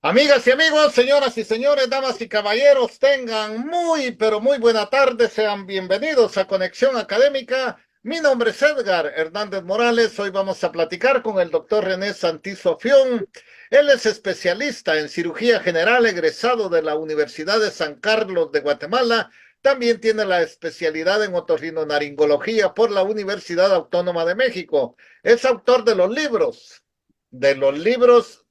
Amigas y amigos, señoras y señores, damas y caballeros, tengan muy, pero muy buena tarde. Sean bienvenidos a Conexión Académica. Mi nombre es Edgar Hernández Morales. Hoy vamos a platicar con el doctor René Santizo Fión. Él es especialista en cirugía general, egresado de la Universidad de San Carlos de Guatemala. También tiene la especialidad en otorrinolaringología por la Universidad Autónoma de México. Es autor de los libros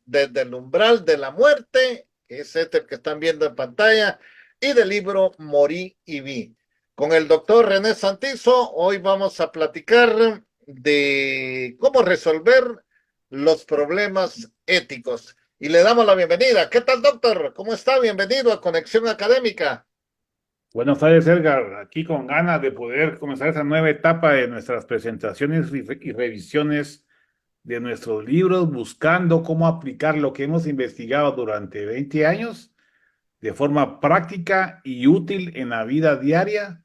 Desde el umbral de la muerte, que es este que están viendo en pantalla, y del libro Morí y vi. Con el doctor René Santizo, hoy vamos a platicar de cómo resolver los problemas éticos. Y le damos la bienvenida. ¿Qué tal, doctor? ¿Cómo está? Bienvenido a Conexión Académica. Buenas tardes, Edgar. Aquí con ganas de poder comenzar esa nueva etapa de nuestras presentaciones y revisiones de nuestros libros, buscando cómo aplicar lo que hemos investigado durante 20 años de forma práctica y útil en la vida diaria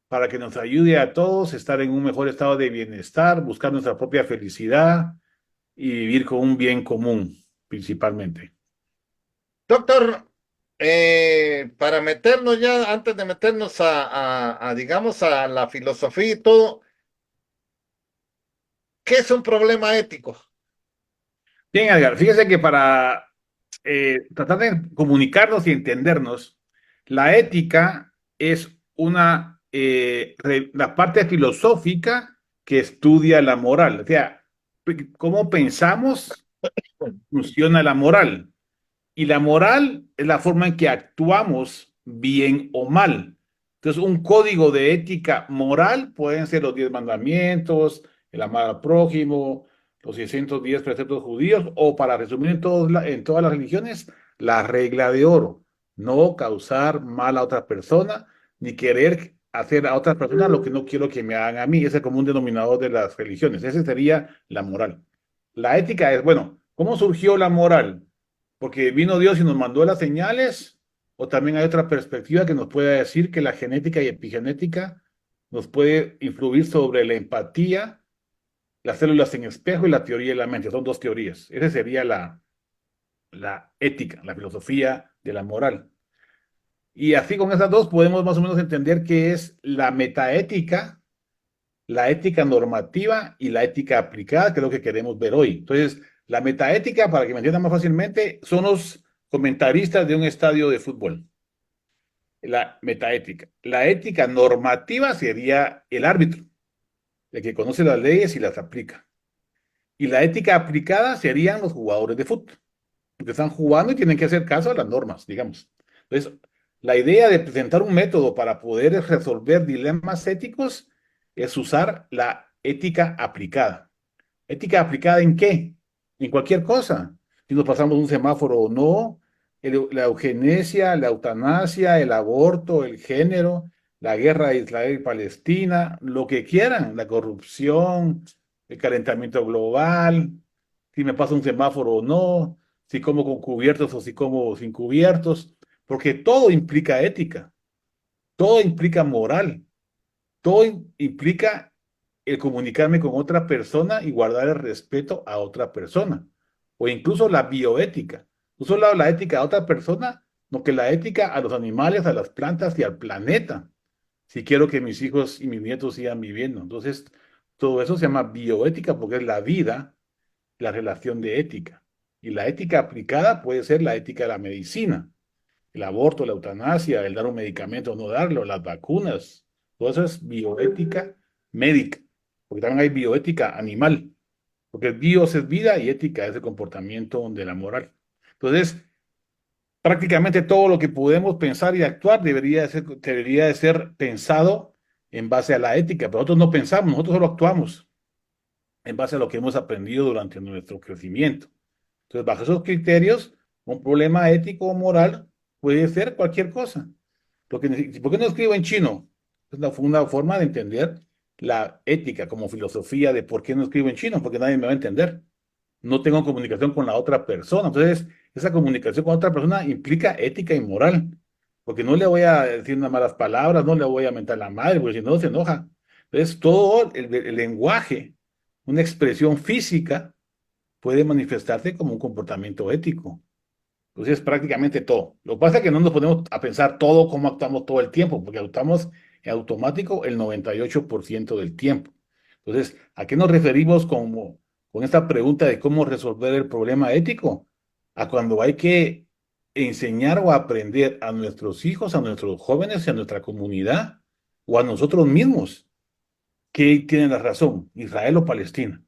para que nos ayude a todos a estar en un mejor estado de bienestar, buscar nuestra propia felicidad y vivir con un bien común, principalmente. Doctor, para meternos ya, antes de meternos digamos, a la filosofía y todo, ¿qué es un problema ético? Bien, Edgar, fíjese que para tratar de comunicarnos y entendernos, la ética es la parte filosófica que estudia la moral. O sea, cómo pensamos funciona la moral. Y la moral es la forma en que actuamos bien o mal. Entonces, un código de ética moral pueden ser los 10 mandamientos, el amar al prójimo, los 610 preceptos judíos, o para resumir en todas las religiones, la regla de oro. No causar mal a otra persona, ni querer hacer a otras personas lo que no quiero que me hagan a mí. Ese es el común denominador de las religiones. Esa sería la moral. La ética es, bueno, ¿cómo surgió la moral? Porque vino Dios y nos mandó las señales, o también hay otra perspectiva que nos puede decir que la genética y epigenética nos puede influir sobre la empatía, las células en espejo y la teoría de la mente. Son dos teorías. Esa sería la ética, la filosofía de la moral. Y así con esas dos podemos más o menos entender qué es la metaética, la ética normativa y la ética aplicada, que es lo que queremos ver hoy. Entonces, la metaética, para que me entiendan más fácilmente, son los comentaristas de un estadio de fútbol. La metaética. La ética normativa sería el árbitro, el que conoce las leyes y las aplica. Y la ética aplicada serían los jugadores de fútbol, que están jugando y tienen que hacer caso a las normas, digamos. Entonces, la idea de presentar un método para poder resolver dilemas éticos es usar la ética aplicada. ¿Ética aplicada en qué? En cualquier cosa. Si nos pasamos un semáforo o no, la eugenesia, la eutanasia, el aborto, el género, la guerra de Israel y Palestina, lo que quieran, la corrupción, el calentamiento global, si me pasa un semáforo o no, si como con cubiertos o si como sin cubiertos, porque todo implica ética, todo implica moral, todo implica el comunicarme con otra persona y guardar el respeto a otra persona, o incluso la bioética. No solo la ética a otra persona, sino que la ética a los animales, a las plantas y al planeta, si quiero que mis hijos y mis nietos sigan viviendo. Entonces, todo eso se llama bioética porque es la vida, la relación de ética. Y la ética aplicada puede ser la ética de la medicina, el aborto, la eutanasia, el dar un medicamento o no darlo, las vacunas. Todo eso es bioética médica, porque también hay bioética animal, porque bios es vida y ética es el comportamiento de la moral. Entonces, prácticamente todo lo que podemos pensar y actuar debería de ser pensado en base a la ética, pero nosotros no pensamos, nosotros solo actuamos en base a lo que hemos aprendido durante nuestro crecimiento. Entonces, bajo esos criterios, un problema ético o moral puede ser cualquier cosa. ¿Por qué no escribo en chino? Es una forma de entender la ética como filosofía de por qué no escribo en chino, porque nadie me va a entender. No tengo comunicación con la otra persona. Entonces, esa comunicación con otra persona implica ética y moral, porque no le voy a decir unas malas palabras, no le voy a mentar la madre, porque si no se enoja. Entonces, todo el lenguaje, una expresión física, puede manifestarse como un comportamiento ético. Entonces, prácticamente todo. Lo que pasa es que no nos ponemos a pensar todo cómo actuamos todo el tiempo, porque actuamos en automático el 98% del tiempo. Entonces, ¿a qué nos referimos con esta pregunta de cómo resolver el problema ético? A cuando hay que enseñar o aprender a nuestros hijos, a nuestros jóvenes y a nuestra comunidad o a nosotros mismos que tienen la razón, Israel o Palestina.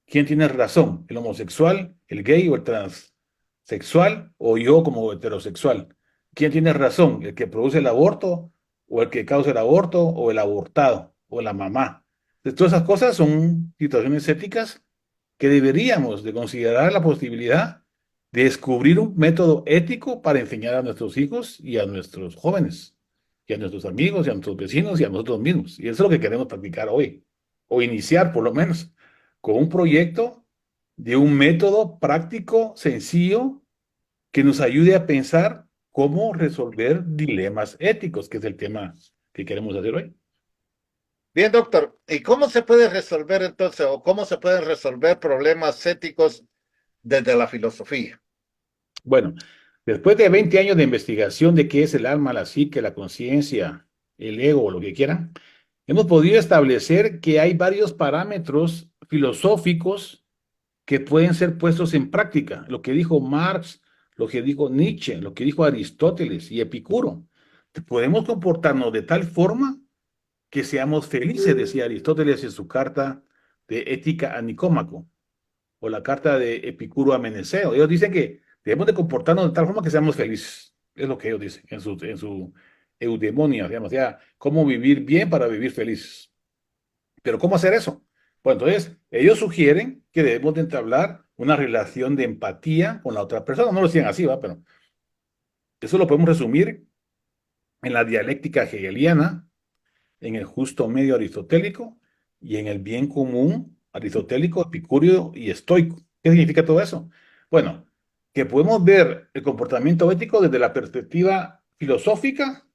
¿Quién tiene razón? ¿El homosexual, el gay o el transexual o yo como heterosexual? ¿Quién tiene razón? ¿El que produce el aborto o el que causa el aborto o el abortado o la mamá? Entonces, todas esas cosas son situaciones éticas que deberíamos de considerar la posibilidad de descubrir un método ético para enseñar a nuestros hijos y a nuestros jóvenes, y a nuestros amigos, y a nuestros vecinos, y a nosotros mismos. Y eso es lo que queremos practicar hoy, o iniciar por lo menos con un proyecto de un método práctico, sencillo, que nos ayude a pensar cómo resolver dilemas éticos, que es el tema que queremos hacer hoy. Bien, doctor. ¿Y cómo se puede resolver entonces, o cómo se pueden resolver problemas éticos desde la filosofía? Bueno, después de 20 años de investigación de qué es el alma, la psique, la conciencia, el ego o lo que quieran, hemos podido establecer que hay varios parámetros filosóficos que pueden ser puestos en práctica. Lo que dijo Marx, lo que dijo Nietzsche, lo que dijo Aristóteles y Epicuro. Podemos comportarnos de tal forma que seamos felices, decía Aristóteles en su carta de Ética a Nicómaco, o la carta de Epicuro a Meneceo. Ellos dicen que debemos de comportarnos de tal forma que seamos felices. Es lo que ellos dicen en su eudemonia, digamos, ya, cómo vivir bien para vivir felices. Pero ¿cómo hacer eso? Bueno, entonces, ellos sugieren que debemos de entablar una relación de empatía con la otra persona. No lo decían así, ¿va? Pero eso lo podemos resumir en la dialéctica hegeliana, en el justo medio aristotélico y en el bien común aristotélico, epicúreo y estoico. ¿Qué significa todo eso? Bueno, que podemos ver el comportamiento ético desde la perspectiva filosófica,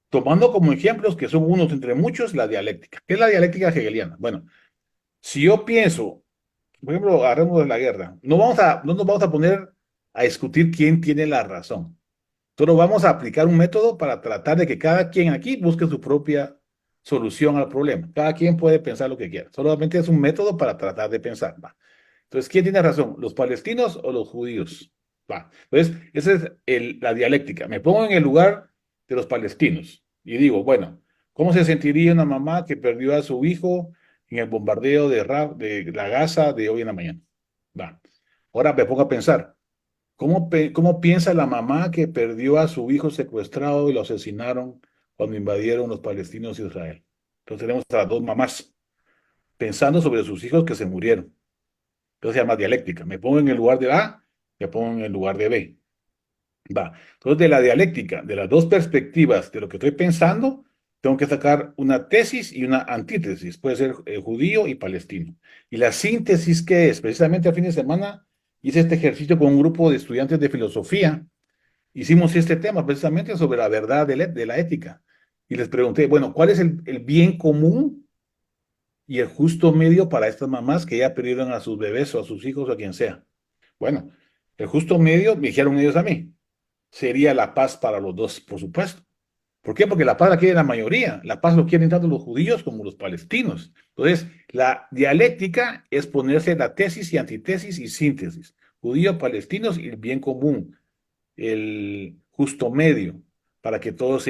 tomando como ejemplos, que son unos entre muchos, la dialéctica. ¿Qué es la dialéctica hegeliana? Bueno, si yo pienso, por ejemplo, hablemos de la guerra, no nos vamos a poner a discutir quién tiene la razón. Solo vamos a aplicar un método para tratar de que cada quien aquí busque su propia solución al problema. Cada quien puede pensar lo que quiera. Solamente es un método para tratar de pensar. ¿Va? Entonces, ¿quién tiene razón? ¿Los palestinos o los judíos? ¿Va? Entonces, esa es la dialéctica. Me pongo en el lugar de los palestinos y digo, bueno, ¿cómo se sentiría una mamá que perdió a su hijo en el bombardeo de la Gaza de hoy en la mañana? Va. Ahora me pongo a pensar. ¿Cómo piensa la mamá que perdió a su hijo secuestrado y lo asesinaron cuando invadieron los palestinos Israel? Entonces tenemos a las dos mamás pensando sobre sus hijos que se murieron. Entonces se llama dialéctica. Me pongo en el lugar de A, me pongo en el lugar de B. Va. Entonces de la dialéctica, de las dos perspectivas de lo que estoy pensando, tengo que sacar una tesis y una antítesis. Puede ser judío y palestino. Y la síntesis, ¿qué es? Precisamente a fin de semana hice este ejercicio con un grupo de estudiantes de filosofía. Hicimos este tema precisamente sobre la verdad de la ética. Y les pregunté, bueno, ¿cuál es el bien común y el justo medio para estas mamás que ya perdieron a sus bebés o a sus hijos o a quien sea? Bueno, el justo medio, me dijeron ellos a mí, sería la paz para los dos, por supuesto. ¿Por qué? Porque la paz la quiere la mayoría. La paz lo quieren tanto los judíos como los palestinos. Entonces, la dialéctica es ponerse la tesis y antitesis y síntesis. Judíos, palestinos y el bien común, el justo medio, para que todos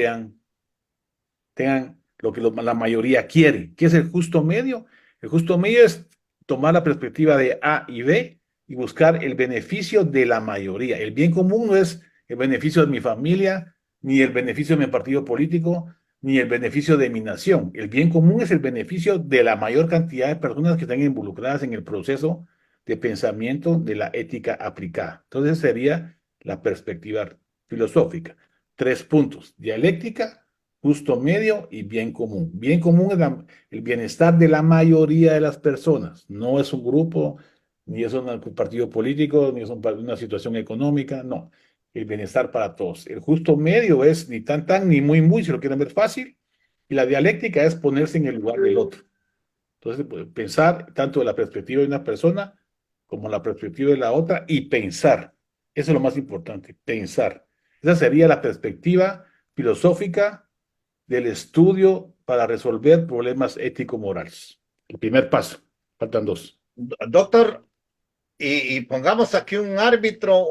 tengan lo que la mayoría quiere. ¿Qué es el justo medio? El justo medio es tomar la perspectiva de A y B y buscar el beneficio de la mayoría. El bien común no es el beneficio de mi familia, ni el beneficio de mi partido político, ni el beneficio de mi nación. El bien común es el beneficio de la mayor cantidad de personas que están involucradas en el proceso de pensamiento de la ética aplicada. Entonces sería la perspectiva filosófica. 3 puntos: dialéctica, justo medio y bien común. Bien común es el bienestar de la mayoría de las personas. No es un grupo, ni es un partido político, ni es una situación económica, no. El bienestar para todos. El justo medio es ni tan tan, ni muy muy, si lo quieren ver fácil. Y la dialéctica es ponerse en el lugar del otro. Entonces, pues, pensar tanto de la perspectiva de una persona como la perspectiva de la otra y pensar. Eso es lo más importante, pensar. Esa sería la perspectiva filosófica del estudio para resolver problemas ético-morales. El primer paso. Faltan dos. Doctor, y pongamos aquí un árbitro,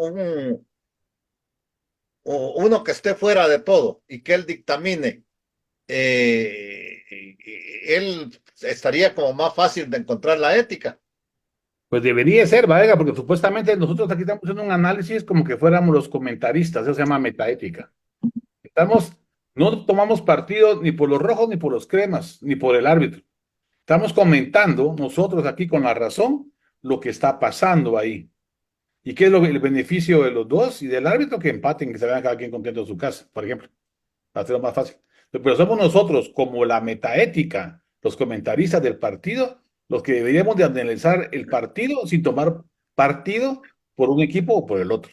uno que esté fuera de todo y que él dictamine. Él estaría como más fácil de encontrar la ética. Pues debería ser, ¿vale? Porque supuestamente nosotros aquí estamos haciendo un análisis como que fuéramos los comentaristas, eso se llama metaética. Estamos, no tomamos partido ni por los rojos, ni por los cremas, ni por el árbitro. Estamos comentando nosotros aquí con la razón lo que está pasando ahí. ¿Y qué es el beneficio de los dos y del árbitro? Que empaten, que se vean cada quien contento en su casa, por ejemplo, para hacerlo más fácil. Pero somos nosotros, como la metaética, los comentaristas del partido, los que deberíamos de analizar el partido sin tomar partido por un equipo o por el otro.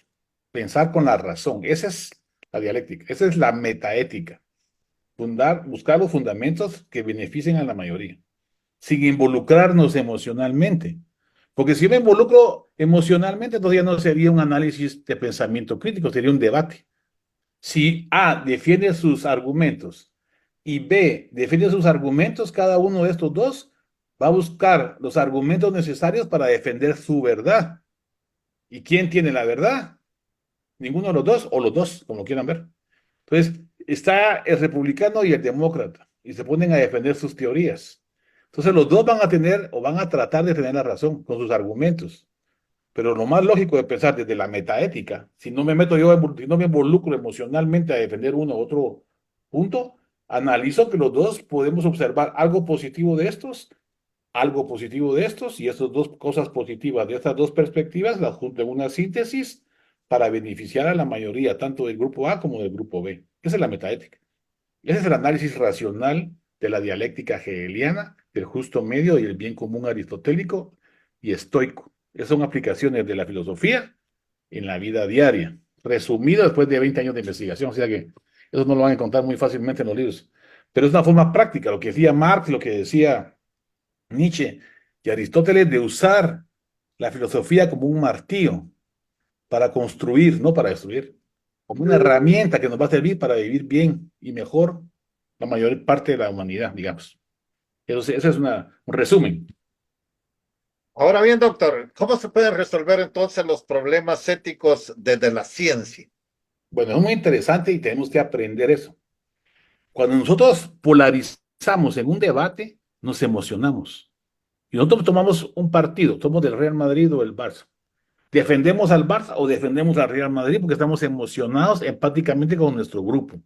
Pensar con la razón. Esa es la dialéctica, esa es la metaética. Buscar los fundamentos que beneficien a la mayoría, sin involucrarnos emocionalmente. Porque si yo me involucro emocionalmente, entonces ya no sería un análisis de pensamiento crítico, sería un debate. Si A defiende sus argumentos y B defiende sus argumentos, cada uno de estos dos va a buscar los argumentos necesarios para defender su verdad. ¿Y quién tiene la verdad? Ninguno de los dos o los dos, como quieran ver. Entonces, está el republicano y el demócrata y se ponen a defender sus teorías. Entonces, los dos van a tener o van a tratar de tener la razón con sus argumentos. Pero lo más lógico de pensar desde la metaética, si no me meto yo, si no me involucro emocionalmente a defender uno u otro punto, analizo que los dos podemos observar algo positivo de estos, y estas dos cosas positivas de estas dos perspectivas las junto en una síntesis para beneficiar a la mayoría, tanto del grupo A como del grupo B. Esa es la metaética. Ese es el análisis racional de la dialéctica hegeliana, del justo medio y el bien común aristotélico y estoico. Esas son aplicaciones de la filosofía en la vida diaria, resumido después de 20 años de investigación, o sea que eso no lo van a encontrar muy fácilmente en los libros. Pero es una forma práctica, lo que decía Marx, lo que decía Nietzsche y Aristóteles, de usar la filosofía como un martillo para construir, no para destruir, como una herramienta que nos va a servir para vivir bien y mejor la mayor parte de la humanidad, digamos. Ese es un resumen. Ahora bien, doctor, ¿cómo se pueden resolver entonces los problemas éticos desde la ciencia? Bueno, es muy interesante y tenemos que aprender eso. Cuando nosotros polarizamos en un debate, nos emocionamos. Y nosotros tomamos un partido, somos del Real Madrid o del Barça. Defendemos al Barça o defendemos al Real Madrid porque estamos emocionados empáticamente con nuestro grupo.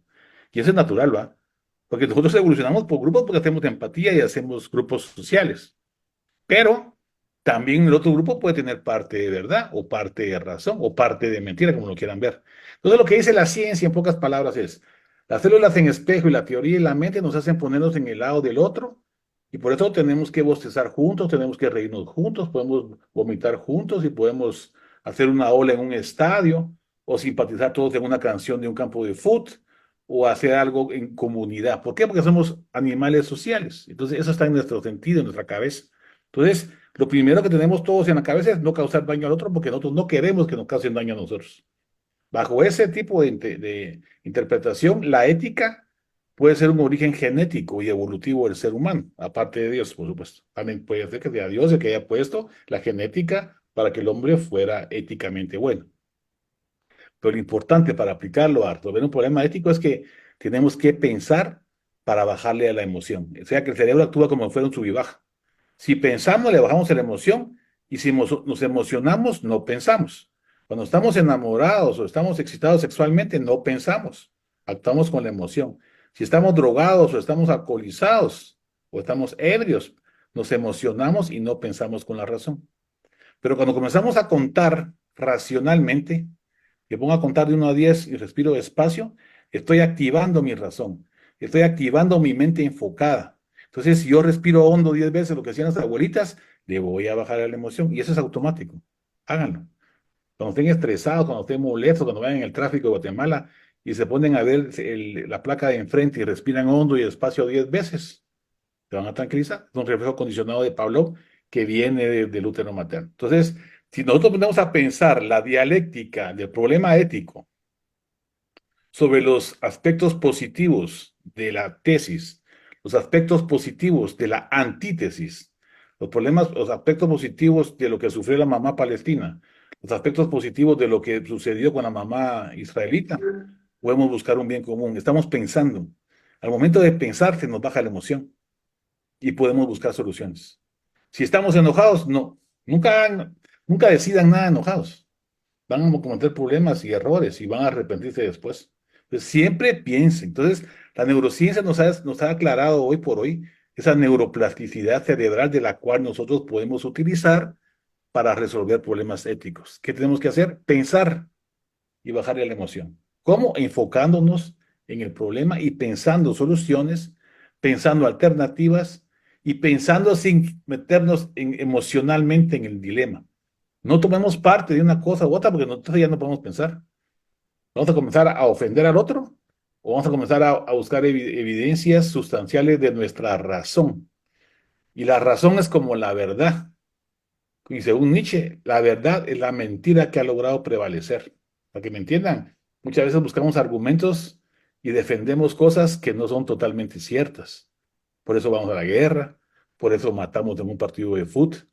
Y eso es natural, ¿va? Porque nosotros evolucionamos por grupos porque hacemos empatía y hacemos grupos sociales. Pero también el otro grupo puede tener parte de verdad o parte de razón o parte de mentira, como lo quieran ver. Entonces lo que dice la ciencia en pocas palabras es, las células en espejo y la teoría y la mente nos hacen ponernos en el lado del otro y por eso tenemos que bostezar juntos, tenemos que reírnos juntos, podemos vomitar juntos y podemos hacer una ola en un estadio o simpatizar todos en una canción de un campo de fútbol o hacer algo en comunidad. ¿Por qué? Porque somos animales sociales. Entonces eso está en nuestro sentido, en nuestra cabeza. Entonces, lo primero que tenemos todos en la cabeza es no causar daño al otro porque nosotros no queremos que nos causen daño a nosotros. Bajo ese tipo de interpretación, la ética puede ser un origen genético y evolutivo del ser humano, aparte de Dios, por supuesto. También puede ser que sea Dios el que haya puesto la genética para que el hombre fuera éticamente bueno. Pero lo importante para aplicarlo a resolver un problema ético es que tenemos que pensar para bajarle a la emoción. O sea, que el cerebro actúa como si fuera un sub y baja. Si pensamos, le bajamos a la emoción y si nos emocionamos, no pensamos. Cuando estamos enamorados o estamos excitados sexualmente, no pensamos, actuamos con la emoción. Si estamos drogados o estamos alcoholizados o estamos ebrios, nos emocionamos y no pensamos con la razón. Pero cuando comenzamos a contar racionalmente, que pongo a contar de 1 a 10 y respiro despacio, estoy activando mi razón, estoy activando mi mente enfocada. Entonces, si yo respiro hondo 10 veces, lo que hacían las abuelitas, le voy a bajar la emoción y eso es automático. Háganlo. Cuando estén estresados, cuando estén molestos, cuando vayan en el tráfico de Guatemala y se ponen a ver la placa de enfrente y respiran hondo y despacio 10 veces, te van a tranquilizar. Es un reflejo condicionado de Pavlov que viene del útero materno. Entonces, Si nosotros ponemos a pensar la dialéctica del problema ético sobre los aspectos positivos de la tesis, los aspectos positivos de la antítesis, los problemas, los aspectos positivos de lo que sufrió la mamá palestina, los aspectos positivos de lo que sucedió con la mamá israelita, podemos buscar un bien común. Estamos pensando. Al momento de pensar se nos baja la emoción y podemos buscar soluciones. Si estamos enojados, no. Nunca decidan nada enojados. Van a cometer problemas y errores y van a arrepentirse después. Entonces, siempre piensen. Entonces, la neurociencia nos ha aclarado hoy por hoy esa neuroplasticidad cerebral de la cual nosotros podemos utilizar para resolver problemas éticos. ¿Qué tenemos que hacer? Pensar y bajarle la emoción. ¿Cómo? Enfocándonos en el problema y pensando soluciones, pensando alternativas y pensando sin meternos emocionalmente en el dilema. No tomemos parte de una cosa u otra porque nosotros ya no podemos pensar. Vamos a comenzar a ofender al otro o vamos a comenzar a buscar evidencias sustanciales de nuestra razón. Y la razón es como la verdad. Y según Nietzsche, la verdad es la mentira que ha logrado prevalecer. Para que me entiendan, muchas veces buscamos argumentos y defendemos cosas que no son totalmente ciertas. Por eso vamos a la guerra, por eso matamos en un partido de fútbol.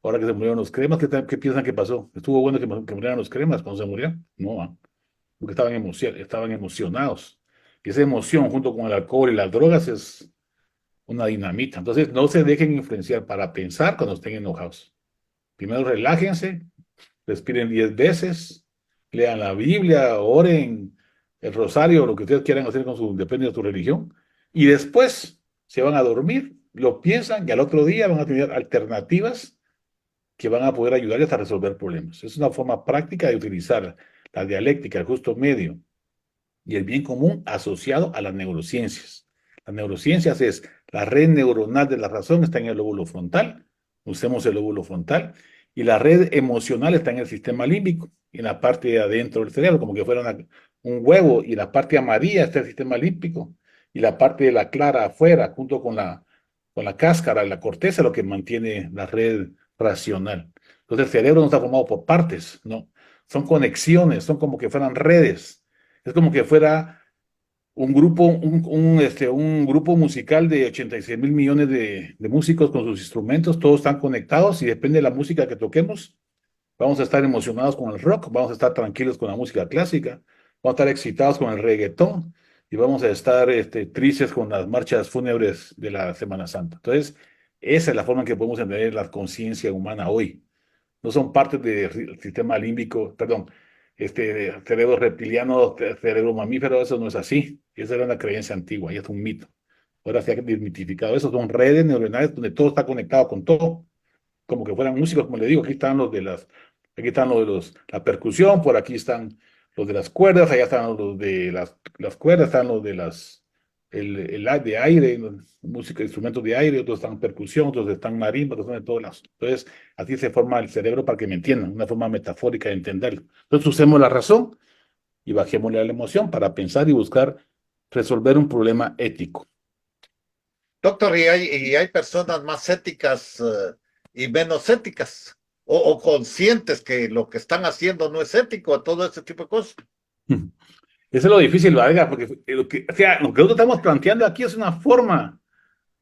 Ahora que se murieron los cremas, ¿qué piensan que pasó? ¿Estuvo bueno que murieran los cremas cuando se murieron? No, porque estaban emocionados. Y esa emoción, junto con el alcohol y las drogas, es una dinamita. Entonces, no se dejen influenciar para pensar cuando estén enojados. Primero relájense, respiren 10 veces, lean la Biblia, oren el rosario, lo que ustedes quieran hacer con su, depende de su religión, y después se van a dormir, lo piensan y al otro día van a tener alternativas que van a poder ayudarles a resolver problemas. Es una forma práctica de utilizar la dialéctica, el justo medio y el bien común asociado a las neurociencias. Las neurociencias es la red neuronal de la razón está en el lóbulo frontal, usemos el lóbulo frontal, y la red emocional está en el sistema límbico, en la parte de adentro del cerebro, como que fuera un huevo, y la parte amarilla está el sistema límbico, y la parte de la clara afuera, junto con la cáscara, la corteza, lo que mantiene la red racional. Entonces el cerebro no está formado por partes, no, son conexiones, son como que fueran redes. Es como que fuera un grupo, un grupo musical de 86 mil millones de músicos con sus instrumentos, todos están conectados y depende de la música que toquemos. Vamos a estar emocionados con el rock, vamos a estar tranquilos con la música clásica, vamos a estar excitados con el reggaetón y vamos a estar tristes con las marchas fúnebres de la Semana Santa. Entonces, esa es la forma en que podemos entender la conciencia humana hoy. No son partes del sistema límbico, perdón, cerebro reptiliano, cerebro mamífero, eso no es así. Esa era una creencia antigua y es un mito. Ahora se ha desmitificado eso, son redes neuronales donde todo está conectado con todo, como que fueran músicos, como le digo, aquí están aquí están los de la percusión, por aquí están los de las cuerdas, allá están los de las cuerdas, están los de el de aire, música, instrumentos de aire, otros están percusión, otros están marimba, otros están de todos lados. Entonces, así se forma el cerebro para que me entiendan, una forma metafórica de entenderlo. Entonces, usemos la razón y bajémosle a la emoción para pensar y buscar resolver un problema ético. Doctor, y hay personas más éticas y menos éticas, o conscientes que lo que están haciendo no es ético, todo ese tipo de cosas. Eso es lo difícil, ¿verdad? Porque o sea, lo que nosotros estamos planteando aquí es una forma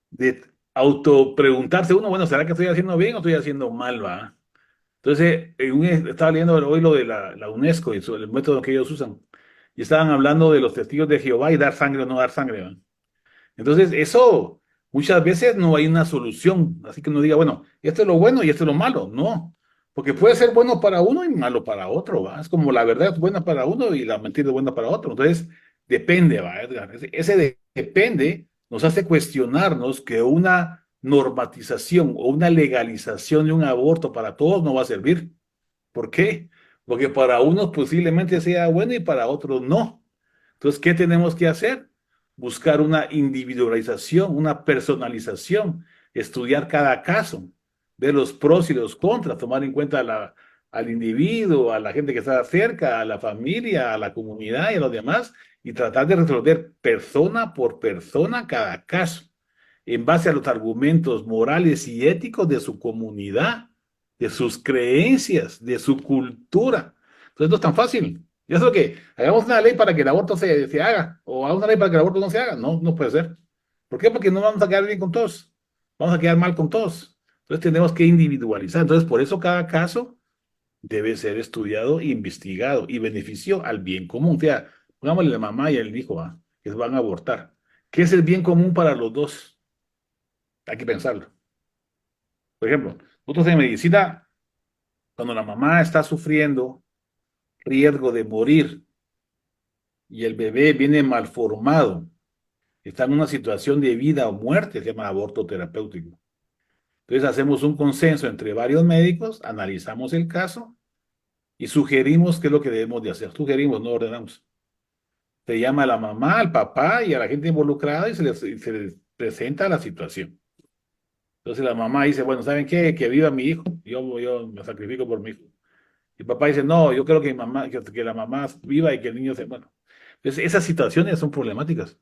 de autopreguntarse uno, bueno, ¿será que estoy haciendo bien o estoy haciendo mal, va? Entonces, estaba leyendo hoy lo de la UNESCO y sobre el método que ellos usan. Y estaban hablando de los testigos de Jehová y dar sangre o no dar sangre, ¿va? Entonces, eso muchas veces no hay una solución. Así que uno diga, bueno, esto es lo bueno y esto es lo malo. No, porque puede ser bueno para uno y malo para otro, ¿va? Es como la verdad es buena para uno y la mentira es buena para otro. Entonces, depende, ¿va, Edgar? Depende nos hace cuestionarnos que una normatización o una legalización de un aborto para todos no va a servir. ¿Por qué? Porque para unos posiblemente sea bueno y para otros no. Entonces, ¿qué tenemos que hacer? Buscar una individualización, una personalización, estudiar cada caso, ver los pros y los contras, tomar en cuenta al individuo, a la gente que está cerca, a la familia, a la comunidad y a los demás, y tratar de resolver persona por persona cada caso, en base a los argumentos morales y éticos de su comunidad, de sus creencias, de su cultura. Entonces no es tan fácil. Ya es lo que hagamos una ley para que el aborto se haga, o hagamos una ley para que el aborto no se haga. No, no puede ser. ¿Por qué? Porque no vamos a quedar bien con todos. Vamos a quedar mal con todos. Entonces tenemos que individualizar. Entonces, por eso cada caso debe ser estudiado e investigado y beneficio al bien común. O sea, pongámosle la mamá y el hijo, que van a abortar. ¿Qué es el bien común para los dos? Hay que pensarlo. Por ejemplo, nosotros en medicina, cuando la mamá está sufriendo riesgo de morir y el bebé viene malformado, está en una situación de vida o muerte, se llama aborto terapéutico. Entonces hacemos un consenso entre varios médicos, analizamos el caso y sugerimos qué es lo que debemos de hacer. Sugerimos, no ordenamos. Se llama a la mamá, al papá y a la gente involucrada y se les presenta la situación. Entonces la mamá dice, bueno, ¿saben qué? Que viva mi hijo, yo me sacrifico por mi hijo. Y el papá dice, no, yo creo que, que la mamá viva y que el niño se... Bueno, entonces esas situaciones son problemáticas,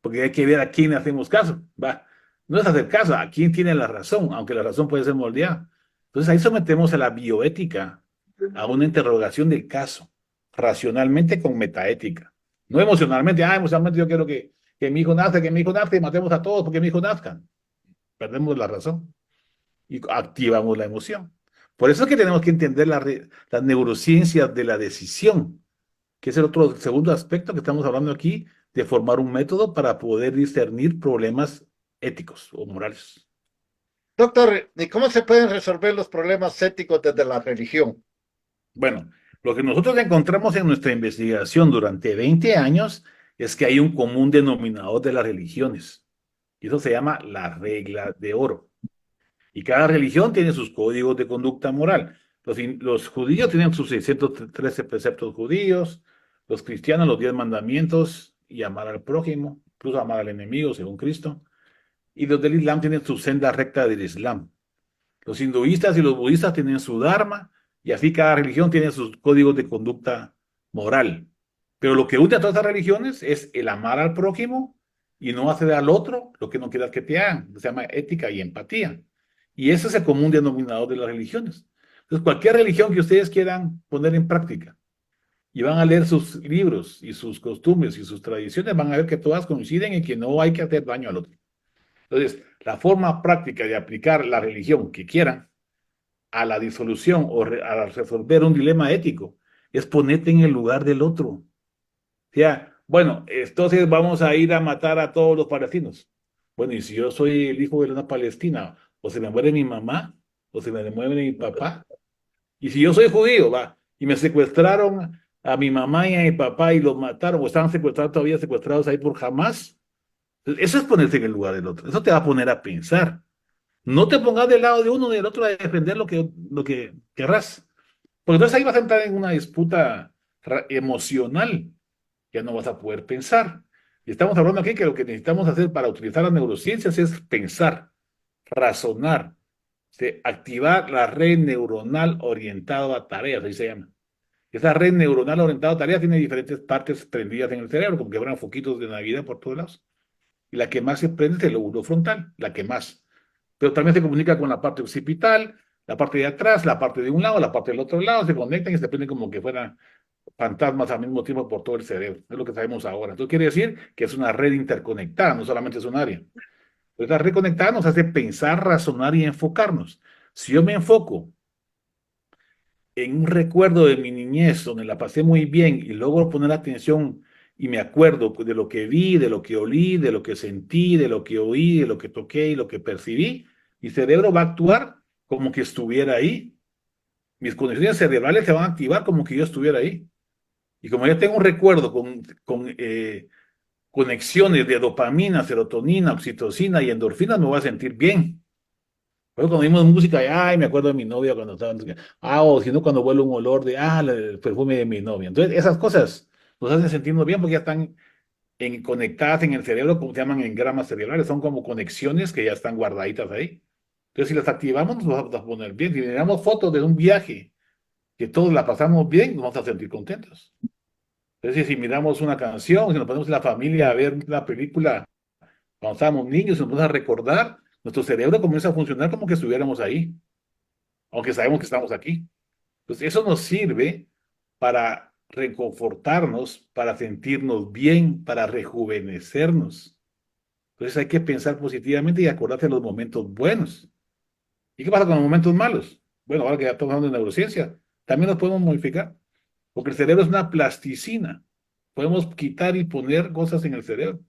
porque hay que ver a quién hacemos caso, ¿va? No es hacer caso, a quién tiene la razón, aunque la razón puede ser moldeada. Entonces ahí sometemos a la bioética a una interrogación del caso, racionalmente con metaética, no emocionalmente, emocionalmente yo quiero que mi hijo nazca, que mi hijo nazca y matemos a todos porque mi hijo nazca. Perdemos la razón y activamos la emoción. Por eso es que tenemos que entender las neurociencias de la decisión, que es el otro segundo aspecto que estamos hablando aquí, de formar un método para poder discernir problemas éticos o morales. Doctor, ¿y cómo se pueden resolver los problemas éticos desde la religión? Bueno, lo que nosotros encontramos en nuestra investigación durante 20 años es que hay un común denominador de las religiones, y eso se llama la regla de oro. Y cada religión tiene sus códigos de conducta moral. Los judíos tienen sus 613 preceptos judíos, los cristianos los 10 mandamientos y amar al prójimo, incluso amar al enemigo según Cristo. Y los del Islam tienen su senda recta del Islam. Los hinduistas y los budistas tienen su dharma y así cada religión tiene sus códigos de conducta moral. Pero lo que une a todas las religiones es el amar al prójimo y no hacer al otro lo que no quieras que te hagan. Se llama ética y empatía. Y ese es el común denominador de las religiones. Entonces, cualquier religión que ustedes quieran poner en práctica y van a leer sus libros y sus costumbres y sus tradiciones, van a ver que todas coinciden en que no hay que hacer daño al otro. Entonces, la forma práctica de aplicar la religión que quieran a la disolución o a resolver un dilema ético es ponerte en el lugar del otro. O sea, bueno, entonces vamos a ir a matar a todos los palestinos. Bueno, y si yo soy el hijo de una palestina, o se me muere mi mamá, o se me muere mi papá, y si yo soy judío, va, y me secuestraron a mi mamá y a mi papá y los mataron, o estaban secuestrados todavía secuestrados ahí por Hamas, eso es ponerse en el lugar del otro. Eso te va a poner a pensar. No te pongas del lado de uno ni del otro a defender lo que querrás. Porque entonces ahí vas a entrar en una disputa emocional. Ya no vas a poder pensar. Y estamos hablando aquí que lo que necesitamos hacer para utilizar las neurociencias es pensar, razonar, activar la red neuronal orientada a tareas, así se llama. Esa red neuronal orientada a tareas tiene diferentes partes prendidas en el cerebro, como que fueran foquitos de Navidad por todos lados. Y la que más se prende es el lóbulo frontal, la que más. Pero también se comunica con la parte occipital, la parte de atrás, la parte de un lado, la parte del otro lado, se conectan y se prenden como que fueran fantasmas al mismo tiempo por todo el cerebro. Es lo que sabemos ahora. Entonces quiere decir que es una red interconectada, no solamente es un área. Esta red conectada nos hace pensar, razonar y enfocarnos. Si yo me enfoco en un recuerdo de mi niñez donde la pasé muy bien y logro poner atención y me acuerdo de lo que vi, de lo que olí, de lo que sentí, de lo que oí, de lo que toqué y lo que percibí, mi cerebro va a actuar como que estuviera ahí. Mis conexiones cerebrales se van a activar como que yo estuviera ahí. Y como ya tengo un recuerdo con conexiones de dopamina, serotonina, oxitocina y endorfinas, me voy a sentir bien. Pero cuando oímos música, ay, me acuerdo de mi novia cuando estaba, o si no, cuando huele un olor de, el perfume de mi novia. Entonces, esas cosas nos hacen sentirnos bien porque ya están conectadas en el cerebro, como se llaman engramas cerebrales, son como conexiones que ya están guardaditas ahí. Entonces, si las activamos, nos vamos a poner bien. Si miramos fotos de un viaje que todos la pasamos bien, nos vamos a sentir contentos. Entonces, si miramos una canción, si nos ponemos en la familia a ver una película cuando estábamos niños, nos vamos a recordar, nuestro cerebro comienza a funcionar como que estuviéramos ahí. aunque sabemos que estamos aquí. Entonces, eso nos sirve para reconfortarnos, para sentirnos bien, para rejuvenecernos. Entonces hay que pensar positivamente y acordarse de los momentos buenos. ¿Y qué pasa con los momentos malos? Bueno, ahora que ya estamos hablando de neurociencia, también los podemos modificar, porque el cerebro es una plasticina. Podemos quitar y poner cosas en el cerebro,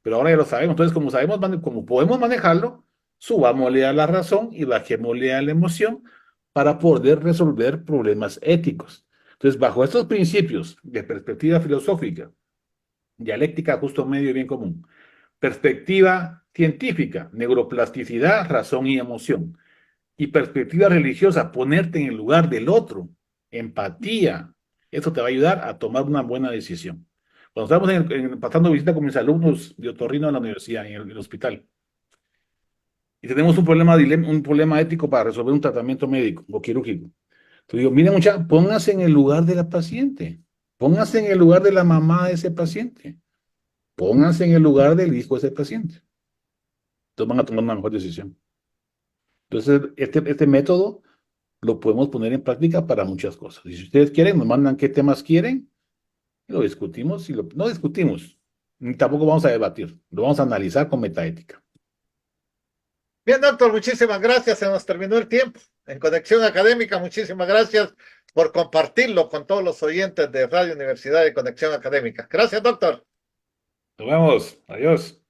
pero ahora ya lo sabemos. Entonces, como sabemos, como podemos manejarlo, subámosle a la razón y bajémosle a la emoción para poder resolver problemas éticos. Entonces, bajo estos principios de perspectiva filosófica, dialéctica, justo medio y bien común, perspectiva científica, neuroplasticidad, razón y emoción, y perspectiva religiosa, ponerte en el lugar del otro, empatía, eso te va a ayudar a tomar una buena decisión. Cuando estamos pasando visita con mis alumnos de otorrino en la universidad, en el hospital, y tenemos un problema ético para resolver un tratamiento médico o quirúrgico. Entonces digo, miren muchachos, pónganse en el lugar de la paciente, pónganse en el lugar de la mamá de ese paciente, pónganse en el lugar del hijo de ese paciente. Entonces van a tomar una mejor decisión. Entonces, este método lo podemos poner en práctica para muchas cosas. Y si ustedes quieren, nos mandan qué temas quieren, y lo discutimos, no discutimos, ni tampoco vamos a debatir, lo vamos a analizar con metaética. Bien, doctor, muchísimas gracias. Se nos terminó el tiempo. En Conexión Académica, muchísimas gracias por compartirlo con todos los oyentes de Radio Universidad de Conexión Académica. Gracias, doctor. Nos vemos, adiós.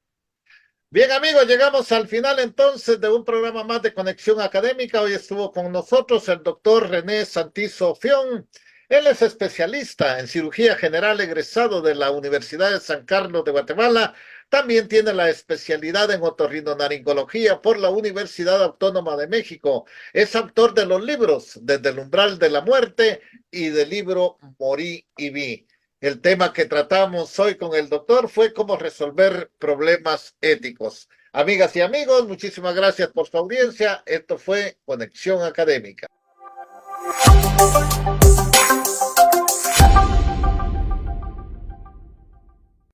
Bien, amigos, llegamos al final entonces de un programa más de Conexión Académica. Hoy estuvo con nosotros el doctor René Santizo Fión. Él es especialista en cirugía general egresado de la Universidad de San Carlos de Guatemala. También tiene la especialidad en otorrinolaringología por la Universidad Autónoma de México. Es autor de los libros Desde el umbral de la muerte y del libro Morí y vi. El tema que tratamos hoy con el doctor fue cómo resolver problemas éticos. Amigas y amigos, muchísimas gracias por su audiencia. Esto fue Conexión Académica.